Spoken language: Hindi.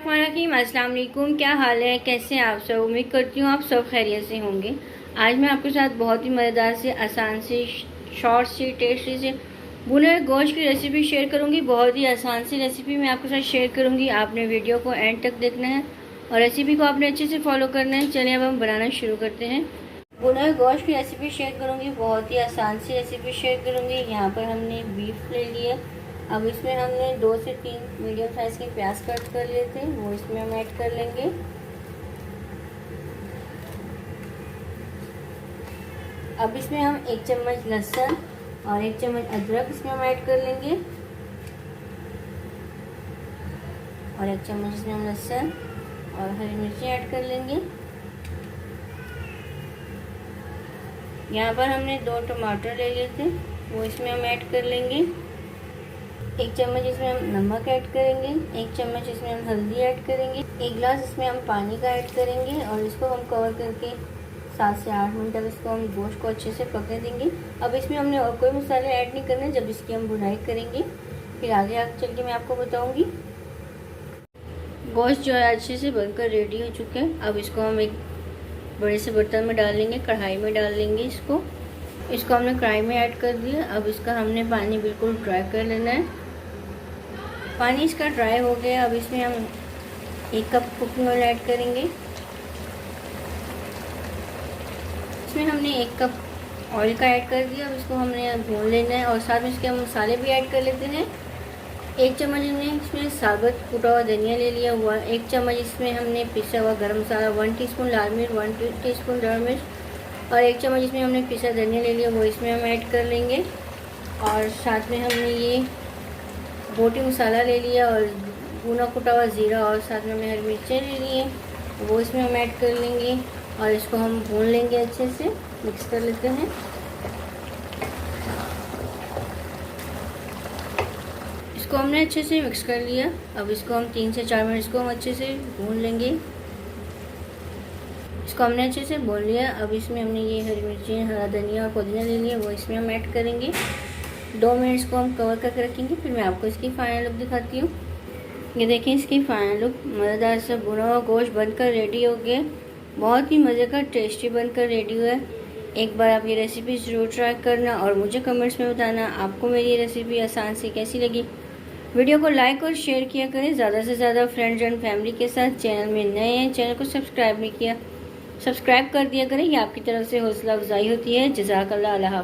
अस्सलाम वालेकुम। क्या हाल है, कैसे हैं आप सब? उम्मीद करती हूँ आप सब खैरियत से होंगे। आज मैं आपके साथ बहुत ही मज़ेदार से, आसान से, शॉर्ट सी, टेस्टी से भुने हुए गोश्त की रेसिपी शेयर करूँगी। बहुत ही आसान सी रेसिपी मैं आपके साथ शेयर करूँगी। आपने वीडियो को एंड तक देखना है और रेसिपी को आपने अच्छे से फॉलो करना है। चलिए अब हम बनाना शुरू करते हैं। भुने हुए गोश्त की रेसिपी शेयर करूँगी, बहुत ही आसान सी रेसिपी शेयर करूँगी। यहाँ पर हमने बीफ ले लिया। अब इसमें हमने 2 से 3 मीडियम साइज़ के प्याज कट कर लिए थे, वो इसमें हम ऐड कर लेंगे। अब इसमें हम 1 चम्मच लहसुन और 1 चम्मच अदरक इसमें हम ऐड कर लेंगे और 1 चम्मच इसमें हम लहसुन और हरी मिर्ची ऐड कर लेंगे। यहाँ पर हमने 2 टमाटर ले लिए थे, वो इसमें हम ऐड कर लेंगे। 1 चम्मच इसमें हम नमक ऐड करेंगे, 1 चम्मच इसमें हम हल्दी ऐड करेंगे, 1 गिलास इसमें हम पानी का ऐड करेंगे और इसको हम कवर करके 7 से 8 मिनट तक इसको हम गोश्त को अच्छे से पकने देंगे। अब इसमें हमने और कोई मसाले ऐड नहीं करने, जब इसकी हम भुनाई करेंगे फिर आगे चल के मैं आपको बताऊँगी। गोश्त जो है अच्छे से बनकर रेडी हो चुका है। अब इसको हम एक बड़े से बर्तन में डाल लेंगे, कढ़ाई में डाल लेंगे। इसको हमने कढ़ाई में ऐड कर दिया। अब इसका हमने पानी बिल्कुल ड्राई कर लेना है। पानी इसका ड्राई हो गया। अब इसमें हम 1 कप कुकिंग ऑयल ऐड करेंगे। इसमें हमने 1 कप ऑयल का ऐड कर दिया। अब इसको हमने भून लेना है और साथ में इसके हम मसाले भी ऐड कर लेते हैं। 1 चम्मच हमने इसमें साबुत कुटा हुआ धनिया ले लिया हुआ, 1 चम्मच इसमें हमने पिसा हुआ गरम मसाला, 1 टीस्पून लाल मिर्च, 1 टीस्पून दड़ा मिर्च और 1 चम्मच इसमें हमने पिसा धनिया ले लिया, वो इसमें हम ऐड कर लेंगे। और साथ में हमने ये बोटी मसाला ले लिया और भुना कुटा हुआ ज़ीरा और साथ में हमने हरी मिर्चें ले ली हैं, वो इसमें हम ऐड कर लेंगे और इसको हम भून लेंगे, अच्छे से मिक्स कर लेते हैं। इसको हमने अच्छे से मिक्स कर लिया। अब इसको हम 3 से 4 मिनट इसको हम अच्छे से भून लेंगे। इसको हमने अच्छे से भून लिया। अब इसमें हमने ये हरी मिर्चें, हरा धनिया और पुदीना ले लिया, वो इसमें हम ऐड करेंगे। 2 मिनट इसको हम कवर करके रखेंगे, फिर मैं आपको इसकी फाइनल लुक दिखाती हूँ। ये देखें इसकी फाइनल लुक, मज़ेदार से भुना हुआ गोश्त बनकर रेडी हो गया। बहुत ही मज़े का टेस्टी बनकर रेडी हुआ है। एक बार आप ये रेसिपी ज़रूर ट्राई करना और मुझे कमेंट्स में बताना आपको मेरी ये रेसिपी आसान सी कैसी लगी। वीडियो को लाइक और शेयर किया करें ज़्यादा से ज़्यादा फ्रेंड्स एंड फैमिली के साथ। चैनल में नए हैं, चैनल को सब्सक्राइब नहीं किया, सब्सक्राइब कर दिया करें, ये आपकी तरफ से हौसला अफजाई होती है। जज़ाकल्लाह, अल्लाह हाफ़िज़।